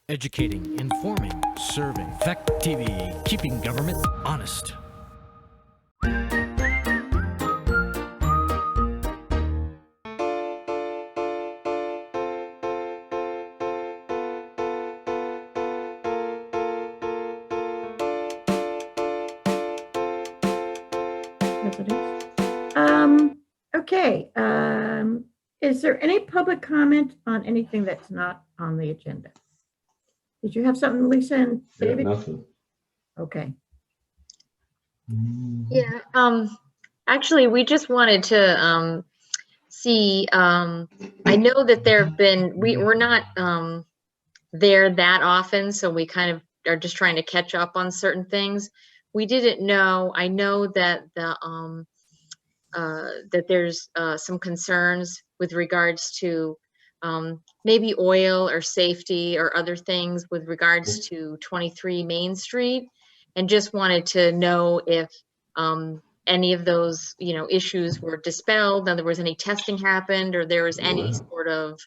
Educating, informing, serving. Fact TV, keeping government honest. Okay. Is there any public comment on anything that's not on the agenda? Did you have something, Lisa and David? Nothing. Okay. Yeah, actually, we just wanted to see, I know that there have been, we're not there that often, so we kind of are just trying to catch up on certain things. We didn't know, I know that that there's some concerns with regards to maybe oil or safety or other things with regards to 23 Main Street, and just wanted to know if any of those, issues were dispelled, in other words, any testing happened, or there was any sort of,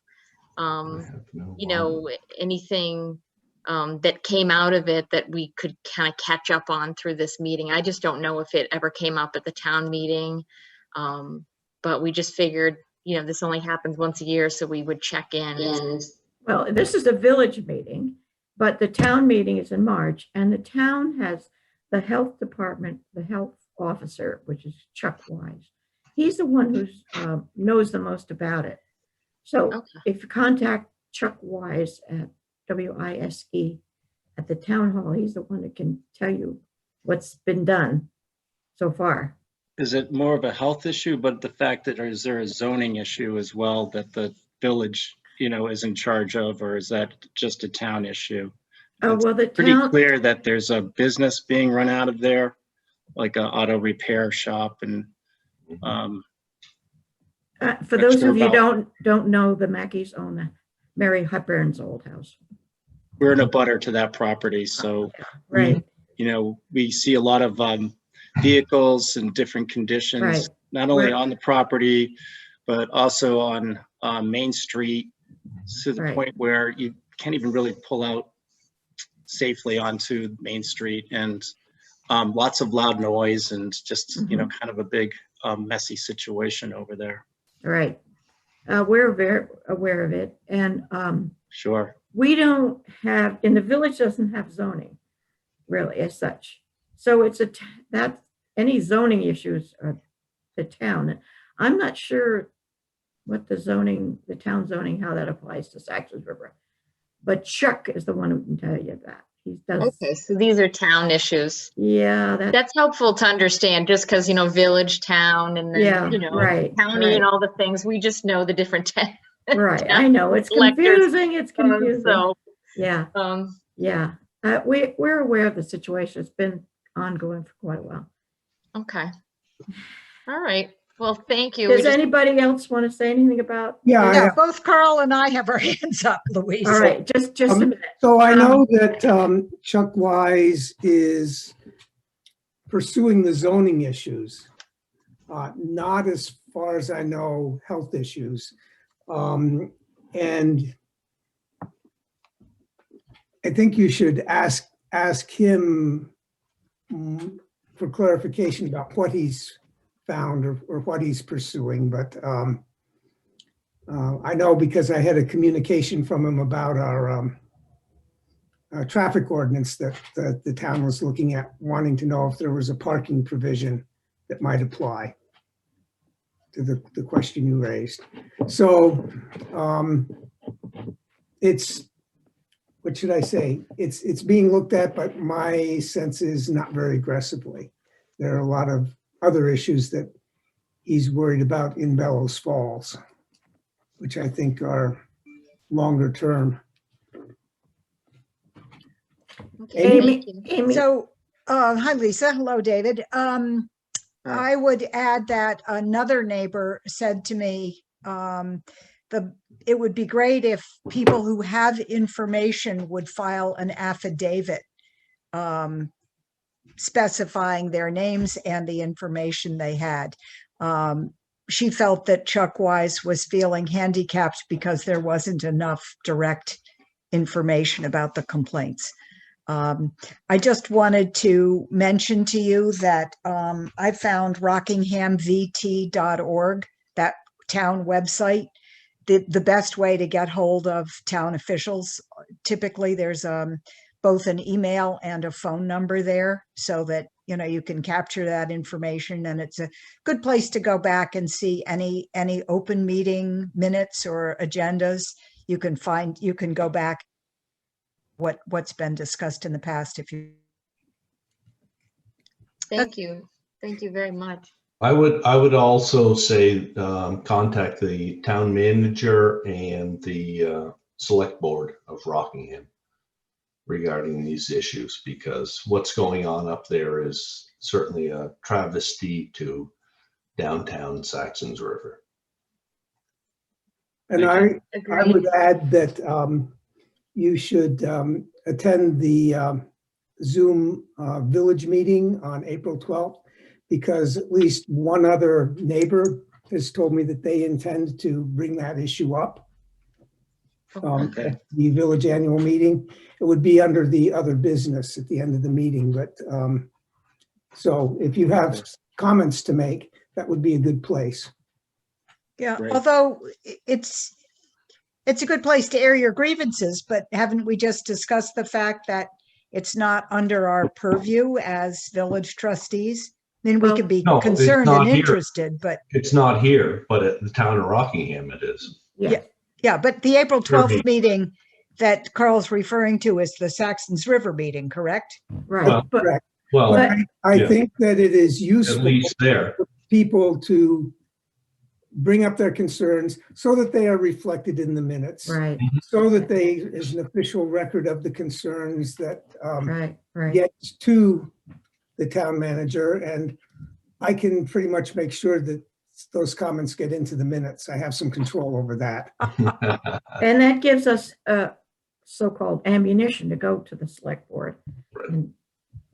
anything that came out of it that we could kind of catch up on through this meeting. I just don't know if it ever came up at the town meeting, but we just figured, this only happens once a year, so we would check in. Well, this is a village meeting, but the town meeting is in March, and the town has the health department, the health officer, which is Chuck Wise. He's the one who knows the most about it. So if you contact Chuck Wise at WISE at the town hall, he's the one that can tell you what's been done so far. Is it more of a health issue, but the fact that, or is there a zoning issue as well that the village, is in charge of, or is that just a town issue? Oh, well, the Pretty town, clear that there's a business being run out of there, like an auto repair shop, and for those of you don't know, the Mackeys own Mary Hepburn's old house. we're in a butter to that property, so Right. we see a lot of vehicles in different conditions, Right. not only Right. on the property, but also on Main Street, to the Right. point where you can't even really pull out safely onto Main Street, and lots of loud noise, and just, kind of a big messy situation over there. Right. We're very aware of it. And Sure. we don't have, and the village doesn't have zoning really as such. So it's that any zoning issues are the town. I'm not sure what the town zoning, how that applies to Saxtons River. But Chuck is the one who can tell you that. He does. Okay, so these are town issues. Yeah, That's helpful to understand, just because, village, town, and then, right, county right. and all the things. We just know the different towns. Right, I know, it's confusing, it's confusing. So, yeah, yeah. We're aware of the situation. It's been ongoing for quite a while. okay. All right. Well, thank you. Does anybody else want to say anything about? Yeah, both Carl and I have our hands up, Louise. All right, just a minute. So I know that Chuck Wise is pursuing the zoning issues, not as far as I know, health issues. And I think you should ask him for clarification about what he's found or what he's pursuing, but I know because I had a communication from him about our traffic ordinance that the town was looking at, wanting to know if there was a parking provision that might apply to the question you raised. So it's, what should I say? It's being looked at, but my sense is not very aggressively. There are a lot of other issues that he's worried about in Bellows Falls, which I think are longer term. Okay, Amy. So, hi, Lisa. Hello, David. I would add that another neighbor said to me, it would be great if people who have information would file an affidavit specifying their names and the information they had. She felt that Chuck Wise was feeling handicapped because there wasn't enough direct information about the complaints. I just wanted to mention to you that I found rockinghamvt.org, that town website, the best way to get hold of town officials. Typically, there's both an email and a phone number there, so that you can capture that information, and it's a good place to go back and see any open meeting minutes or agendas. You can go back what's been discussed in the past. If you Thank you. Thank you very much. I would also say contact the town manager and the select board of Rockingham regarding these issues, because what's going on up there is certainly a travesty to downtown Saxtons River. And Thank I would add that you should attend the Zoom village meeting on April 12th, because at least one other neighbor has told me that they intend to bring that issue up Okay. at the village annual meeting. It would be under the other business at the end of the meeting, but so if you have comments to make, that would be a good place. Yeah, Great. although it's a good place to air your grievances, but haven't we just discussed the fact that it's not under our purview as village trustees? Then we Well, could be No, it's concerned not and here. interested, but It's not here, but at the town of Rockingham it is. Yeah, yeah, but the April Sure. 12th meeting that Carl's referring to is the Saxtons River meeting, correct? right. Well, But Correct. Well, But- I Yeah. think that it is at useful least there. for people to bring up their concerns so that they are reflected in the minutes. right, So that they is an official record of the concerns that right, right. gets to the town manager, and I can pretty much make sure that those comments get into the minutes. I have some control over that. And that gives us so-called ammunition to go to the select board, and,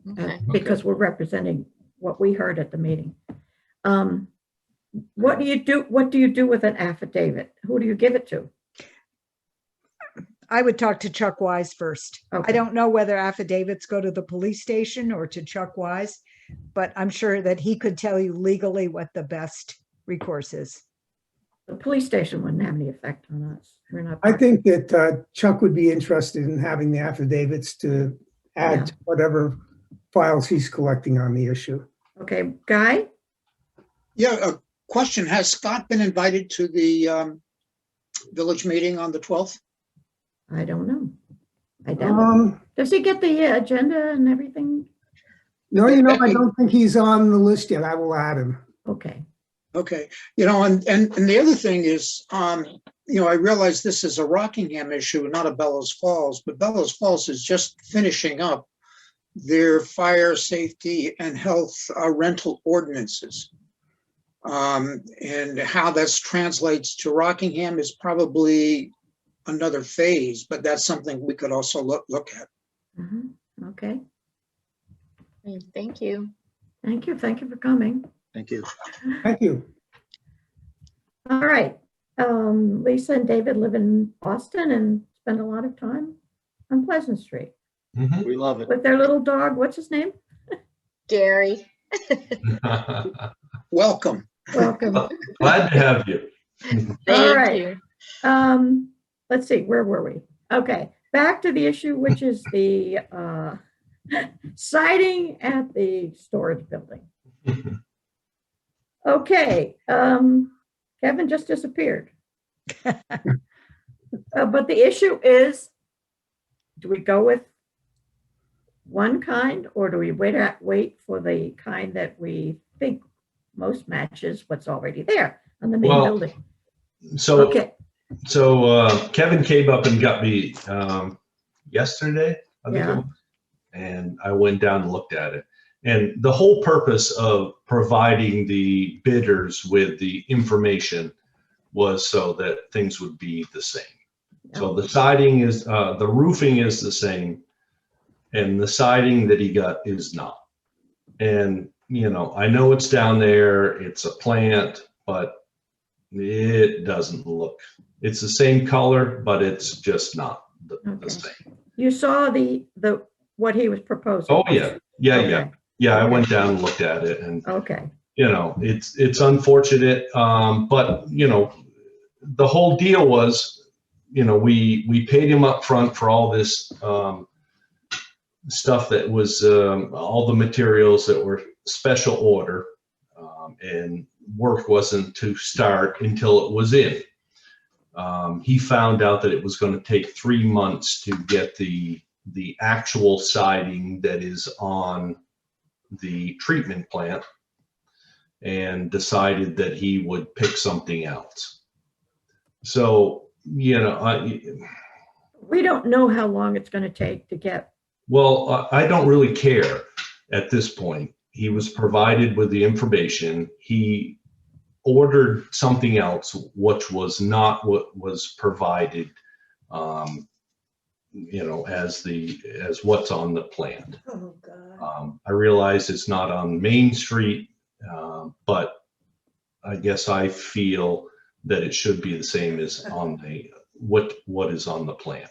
Okay. because we're representing what we heard at the meeting. What do you do with an affidavit? Who do you give it to? I would talk to Chuck Wise first. I Okay. don't know whether affidavits go to the police station or to Chuck Wise, but I'm sure that he could tell you legally what the best recourse is. The police station wouldn't have any effect on us. We're not. I think that Chuck would be interested in having the affidavits to Yeah. add to whatever files he's collecting on the issue. Okay, Guy? Yeah, a question. Has Scott been invited to the village meeting on the 12th? I don't know. I doubt it. Does he get the agenda and everything? No, I don't think he's on the list yet. I will add him. Okay, Okay, and the other thing is, I realize this is a Rockingham issue, not a Bellows Falls, but Bellows Falls is just finishing up their fire, safety, and health rental ordinances. And how that translates to Rockingham is probably another phase, but that's something we could also look at. okay. Thank you. Thank you for coming. Thank you. Thank you. All right. Lisa and David live in Boston and spend a lot of time on Pleasant Street Mhm. We love it. with their little dog. What's his name? Gary. Welcome. Welcome. Glad to have you. Thank right. you. Let's see, where were we? Okay, back to the issue, which is the siding at the storage building. Okay, Kevin just disappeared. But the issue is, do we go with one kind, or do we wait for the kind that we think most matches what's already there on the main Well, building? So, Okay, Kevin came up and got me yesterday, I think it Yeah. was, and I went down and looked at it. And the whole purpose of providing the bidders with the information was so that things would be the same. So the siding is, the roofing is the same, and the siding that he got is not. And, I know it's down there, it's a plant, but it doesn't look, it's the same color, but it's just not the Okay. same. You saw what he was proposing? Oh, yeah, yeah, yeah. Okay. Yeah, I Okay. went down and looked at it, and, Okay, you know, it's unfortunate, but, you know, the whole deal was, you know, we paid him up front for all this stuff that was, all the materials that were special order, and work wasn't to start until it was in. He found out that it was going to take 3 months to get the actual siding that is on the treatment plant, and decided that he would pick something else. So, you know, we don't know how long it's gonna take to get, well, I don't really care at this point. He was provided with the information. He ordered something else, which was not what was provided, you know, as what's on the plan. Oh, God. I realize it's not on Main Street, but I guess I feel that it should be the same as on what is on the plan.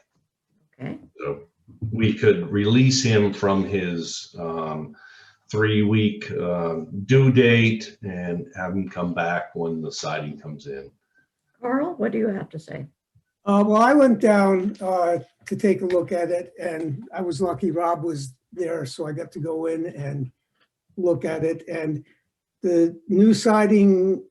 okay, So we could release him from his 3-week due date and have him come back when the siding comes in. Carl, what do you have to say? Well, I went down to take a look at it, and I was lucky Rob was there, so I got to go in and look at it. And the new siding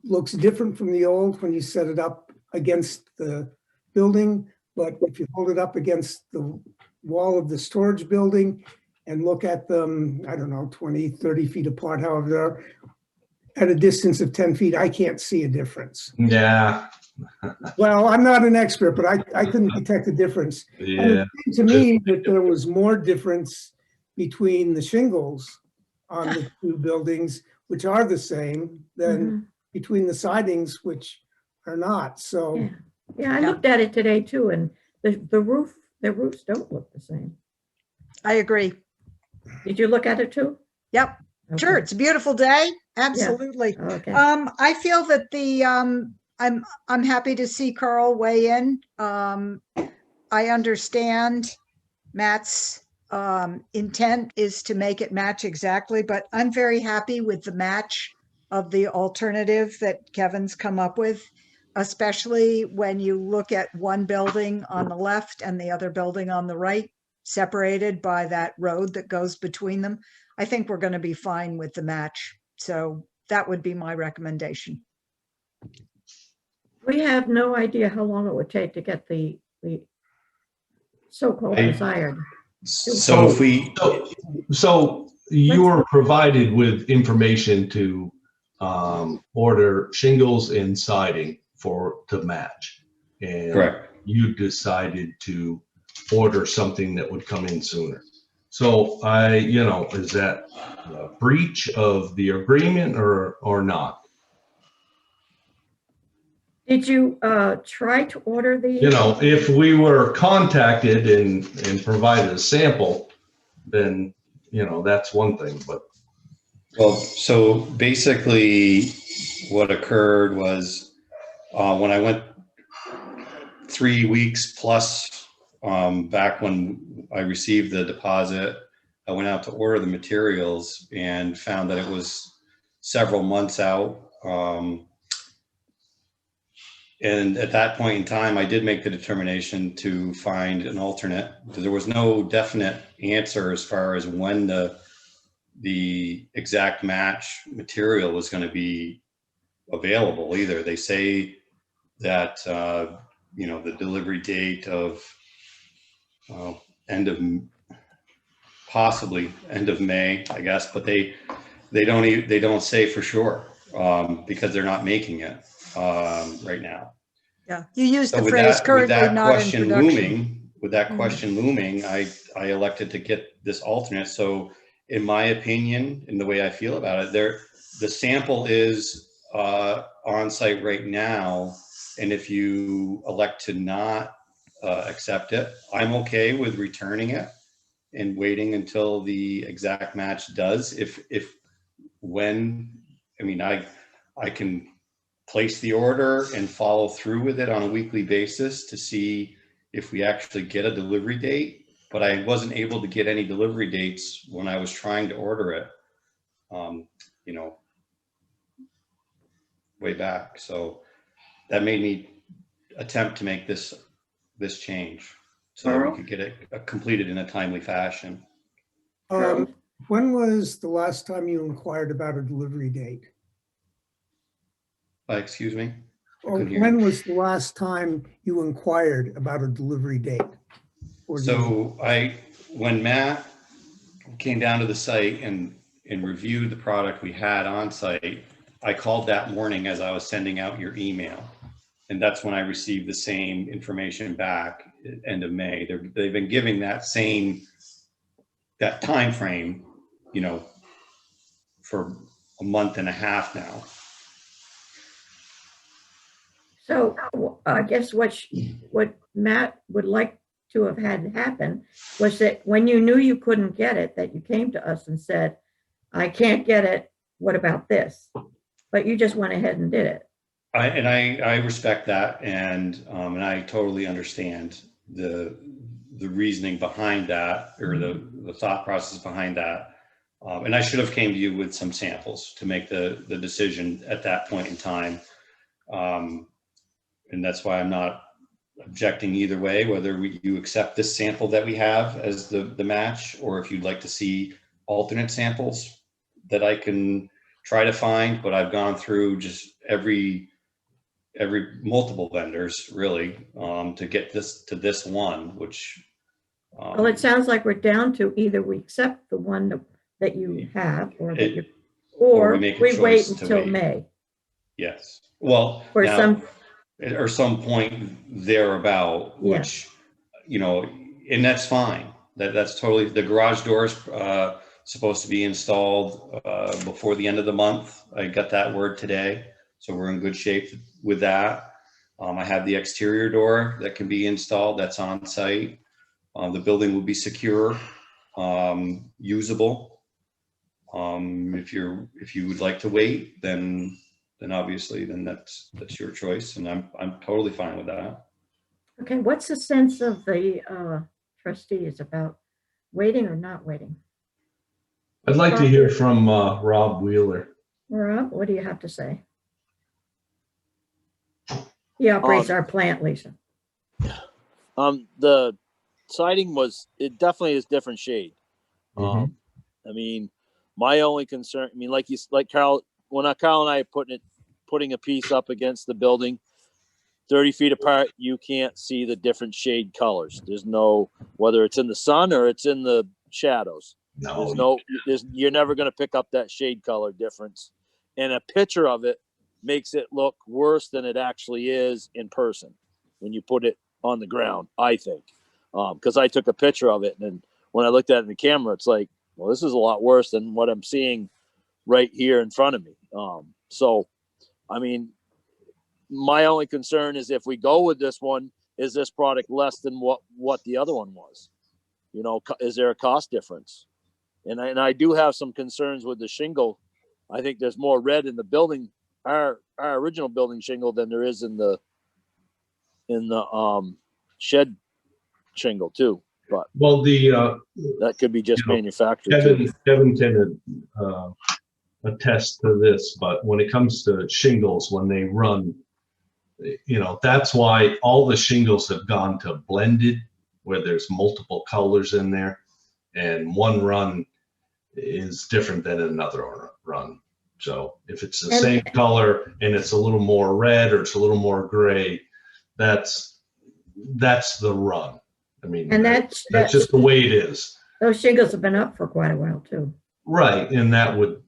looks different from the old when you set it up against the building. But if you hold it up against the wall of the storage building and look at them, I don't know, 20, 30 feet apart, however they're at a distance of 10 feet, I can't see a difference. Yeah. Well, I'm not an expert, but I couldn't detect a difference. And Yeah. it seemed to me that there was more difference between the shingles on the two buildings, which are the same, than between the sidings, which are not. So Yeah, yeah, I Yeah. looked at it today too, and the roofs don't look the same. I agree. Did you look at it too? Yep. Sure. Okay, It's a beautiful day. Absolutely. okay, I feel that I'm happy to see Carl weigh in. I understand Matt's intent is to make it match exactly, but I'm very happy with the match of the alternative that Kevin's come up with, especially when you look at one building on the left and the other building on the right, separated by that road that goes between them. I think we're going to be fine with the match. So that would be my recommendation. we have no idea how long it would take to get the so-called I- desired. So if we, So you were provided with information to order shingles and siding to match. And correct, you decided to order something that would come in sooner. So you know, is that a breach of the agreement or not? Did you try to order the? You know, if we were contacted and provided a sample, then, you know, that's one thing, but. well, so basically what occurred was when I went 3 weeks plus back when I received the deposit, I went out to order the materials and found that it was several months out. And at that point in time, I did make the determination to find an alternate because there was no definite answer as far as when the exact match material was going to be available either. They say that, you know, the delivery date of possibly end of May, I guess, but they don't say for sure because they're not making it right now. Yeah, you used So the with phrase that currently not in production. with that question looming, I elected to get this alternate. So in my opinion, in the way I feel about it, the sample is on site right now. And if you elect to not accept it, I'm okay with returning it and waiting until the exact match does. I mean, I can place the order and follow through with it on a weekly basis to see if we actually get a delivery date, but I wasn't able to get any delivery dates when I was trying to order it, you know, way back. So that made me attempt to make this change so that we Carl? could get it completed in a timely fashion. Charles? When was the last time you inquired about a delivery date? Excuse me? Or couldn't hear when you. was the last time you inquired about a delivery date? Or do you- So when Matt came down to the site and reviewed the product we had on site, I called that morning as I was sending out your email. And that's when I received the same information back at end of May. They've been giving that time frame, you know, for a month and a half now. So I guess what Matt would like to have had happen was that when you knew you couldn't get it, that you came to us and said, I can't get it. What about this? But you just went ahead and did it. I respect that, and I totally understand the reasoning behind that, or the thought process behind that. And I should have came to you with some samples to make the decision at that point in time. And that's why I'm not objecting either way, whether you accept this sample that we have as the match, or if you'd like to see alternate samples that I can try to find. But I've gone through just every multiple vendors really to get this to this one, which Well, it sounds like we're down to either we accept the one that you have, or that you, or we make a we wait choice to until wait. May. yes, well, For now, some, or some point thereabout, which you know, and that's fine. That's totally, the garage doors supposed to be installed before the end of the month. I got that word today, so we're in good shape with that. I have the exterior door that can be installed. That's on site. The building will be secure, usable. If you would like to wait, then obviously that's your choice, and I'm totally fine with that. okay, what's the sense of the trustees about waiting or not waiting? I'd like to hear from Rob Wheeler. Rob, what do you have to say? He operates our plant, Lisa. The siding it definitely is different shade. Mhm. I mean, my only concern, I mean, like Carl, when Carl and I are putting a piece up against the building, 30 feet apart, you can't see the different shade colors. There's no, whether it's in the sun or it's in the shadows. You're never going to pick up that shade color difference. And a picture of it makes it look worse than it actually is in person when you put it on the ground, I think. Because I took a picture of it, and then when I looked at it in the camera, it's like, well, this is a lot worse than what I'm seeing right here in front of me. So, I mean, my only concern is if we go with this one, is this product less than what the other one was? You know, is there a cost difference? And I do have some concerns with the shingle. I think there's more red in the building, our original building shingle, than there is in the shed shingle too. But Well, that could be just manufactured Kevin can attest to this, but when it comes to shingles, when they run, that's why all the shingles have gone to blended, where there's multiple colors in there, and one run is different than another run. So if it's the same color and it's a little more red or it's a little more gray, that's the run. I mean, And that's just the way it is. Those shingles have been up for quite a while too. Right, and that would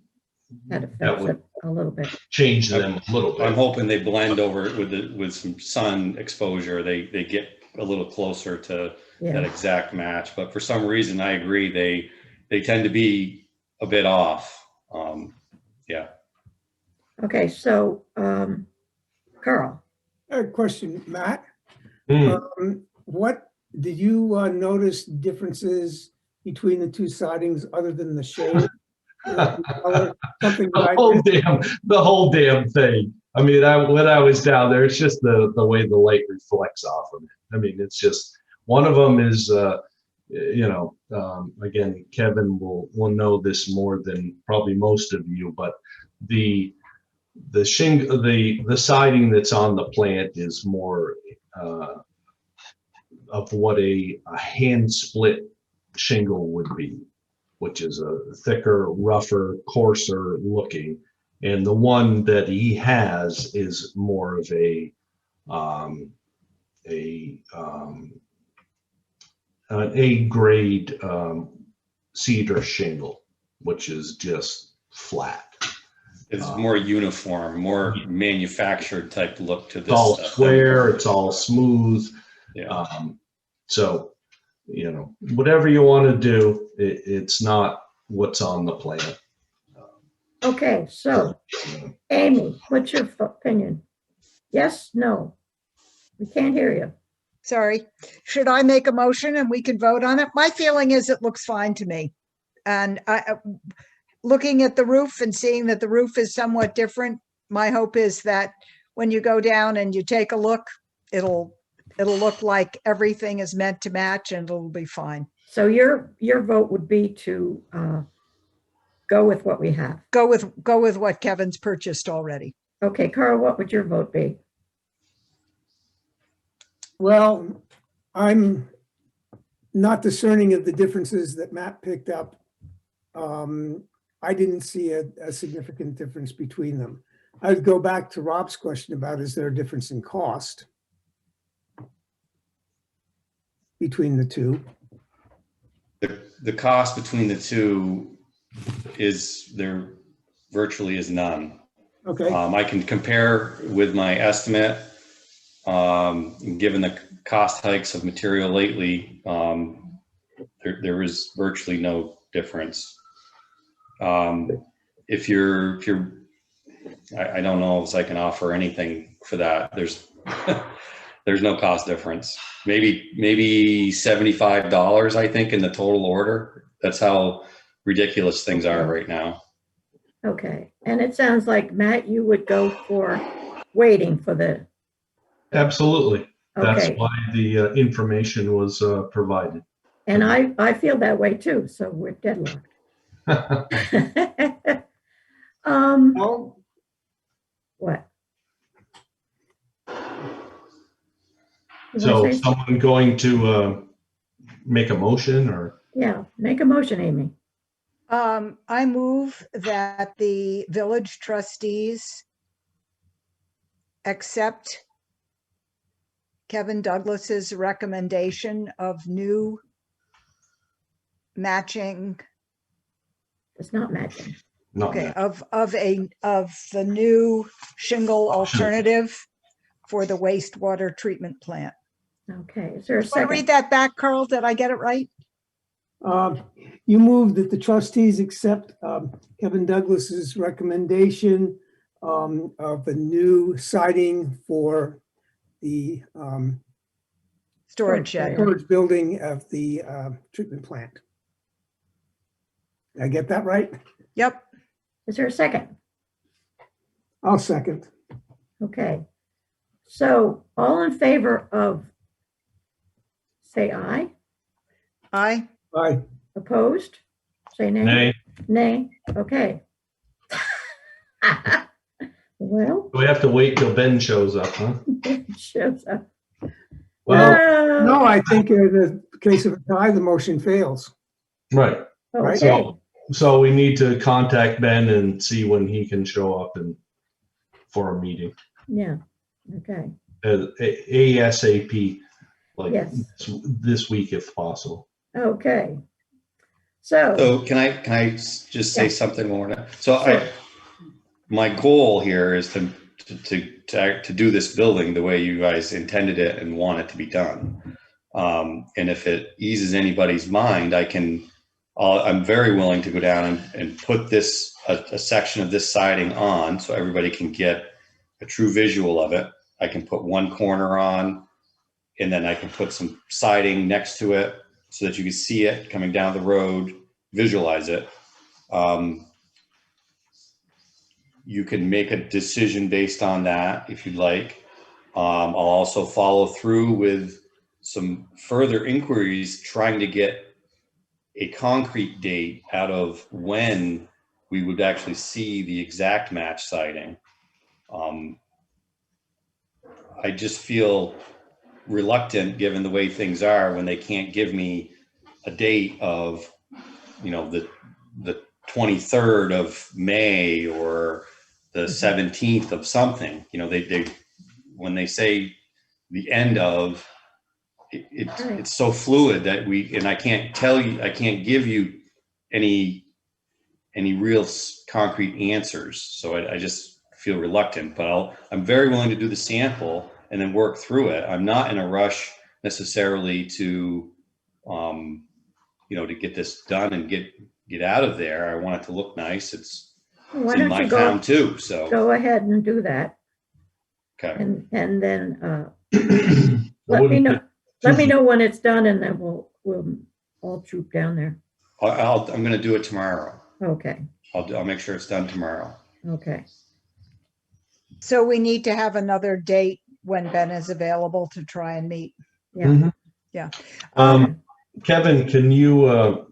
Affects it a little bit. change them a little bit. I'm hoping they blend over with some sun exposure. They get a little closer to that exact match. But for some reason, I agree, they tend to be a bit off. Yeah. Okay, so Carl. Question, Matt. Mm. What did you notice differences between the two sidings other than the shade? The whole damn thing. I mean, when I was down there, it's just the way the light reflects off of it. I mean, it's just, one of them is, again, Kevin will know this more than probably most of you, but the siding that's on the plant is more of what a hand split shingle would be, which is a thicker, rougher, coarser looking. And the one that he has is more of an A grade cedar shingle, which is just flat. It's more uniform, more manufactured type look to this. It's all stuff. square, it's all smooth. Yeah. So, whatever you want to do, it's not what's on the plan. Okay, so Amy, what's your opinion? Yes, no? We can't hear you. Sorry. Should I make a motion and we can vote on it? My feeling is it looks fine to me. And looking at the roof and seeing that the roof is somewhat different, my hope is that when you go down and you take a look, it'll look like everything is meant to match and it'll be fine. So your vote would be to go with what we have. Go with what Kevin's purchased already. Okay, Carl, what would your vote be? Well, I'm not discerning of the differences that Matt picked up. I didn't see a significant difference between them. I would go back to Rob's question about, is there a difference in cost between the two? The cost between the two there virtually is none. Okay. I can compare with my estimate. Given the cost hikes of material lately, there is virtually no difference. If you're, I don't know if I can offer anything for that. There's no cost difference. Maybe $75, I think, in the total order. That's how ridiculous things are right now. Okay, and it sounds like, Matt, you would go for waiting for the. Absolutely. That's Okay. why the information was provided. And I feel that way too, so we're deadlocked. Oh, What? You So wanna say someone going to make a motion or? Yeah, make a motion, Amy. I move that the village trustees accept Kevin Douglas's recommendation of new matching, It's not matching. Not okay, that. of the new shingle alternative for the wastewater treatment plant. Okay, is there a Can I read second? that back, Carl? Did I get it right? you move that the trustees accept Kevin Douglas's recommendation of a new siding for the Storage shed. storage building of the treatment plant. Did I get that right? Yep. Is there a second? I'll second. Okay. So all in favor of, say aye. Aye. Aye. Opposed? Say nay. Nay. Nay. Okay. Well, We have to wait till Ben shows up, huh? it shows up. Well, No, I think in the case of a tie, the motion fails. right. right. Okay. So we need to contact Ben and see when he can show up for a meeting. Yeah. Okay. ASAP, like Yes. this week if possible. Okay. So, So can I just say Yeah. something more? So Sure. my goal here is to do this building the way you guys intended it and want it to be done. And if it eases anybody's mind, I'm very willing to go down and put a section of this siding on so everybody can get a true visual of it. I can put one corner on, and then I can put some siding next to it so that you can see it coming down the road, visualize it. you can make a decision based on that if you'd like. I'll also follow through with some further inquiries, trying to get a concrete date out of when we would actually see the exact match sighting. I just feel reluctant, given the way things are, when they can't give me a date of, the 23rd of May or the 17th of something. They when they say the end of it's so fluid that I can't tell you, I can't give you any real concrete answers. So I just feel reluctant, but I'm very willing to do the sample and then work through it. I'm not in a rush necessarily to, to get this done and get out of there. I want it to look nice. It's Why in don't my you town too, so. go ahead and do that, Okay. and then I let me wouldn't know. pick Let me know when it's done, and then we'll all troop down there. I'm going to do it tomorrow. Okay. I'll make sure it's done tomorrow. Okay. So we need to have another date when Ben is available to try and meet. Yeah. Mhm. Yeah. Kevin, can you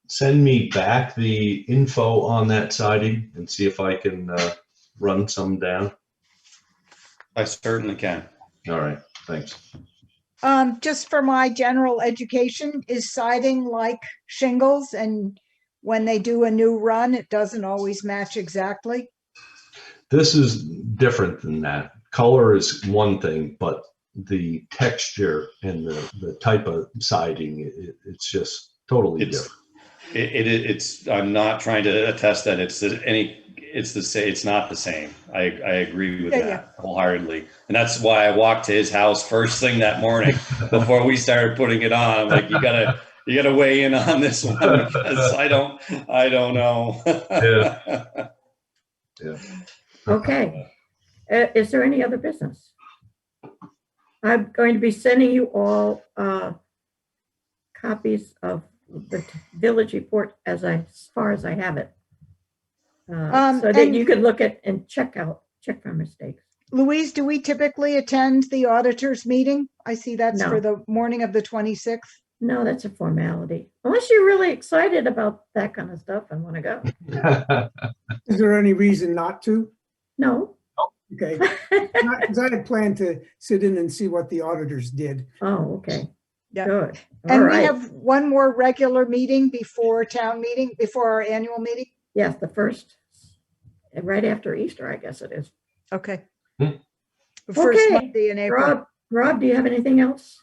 send me back the info on that siding and see if I can run some down? I certainly can. All right, thanks. Just for my general education, is siding like shingles, and when they do a new run, it doesn't always match exactly? This is different than that. Color is one thing, but the texture and the type of siding, it's just totally different. It's I'm not trying to attest that it's the same. It's not the same. I agree with that wholeheartedly, and that's why I walked to his house first thing that morning before we started putting it on. I'm like, you gotta weigh in on this one, because I don't know. Yeah. Okay. Is there any other business? I'm going to be sending you all copies of the village report as far as I have it, so that you could look at and check for mistakes. Louise, do we typically attend the auditors meeting? I see that's No. for the morning of the 26th. No, that's a formality. Unless you're really excited about that kind of stuff and want to go. Is there any reason not to? No. Okay. Because I had planned to sit in and see what the auditors did. Oh, okay. Yeah. Good. All And right. we have one more regular meeting before town meeting, before our annual meeting? Yes, the first, right after Easter, I guess it is. Okay. Hmm. The first Okay. Monday in April. Rob, do you have anything else?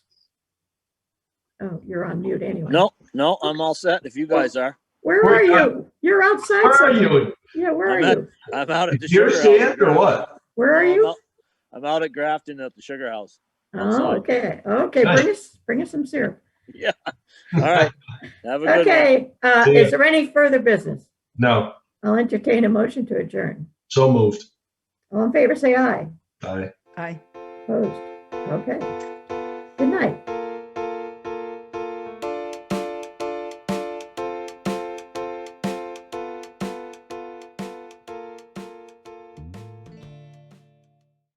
Oh, you're on mute anyway. No, I'm all set if you guys are. Where are you? You're outside. Where are somewhere. you? Yeah, where are I'm you? I'm out at the Your sugar stand house. or what? Where are you? I'm out at Grafton at the sugar house. Oh, outside. okay. Okay, bring us some syrup. Yeah. All right. Have a good one. Okay, See ya. is there any further business? No, I'll entertain a motion to adjourn. so moved. All in favor, say aye. Bye. Aye. Opposed? Okay. Good night.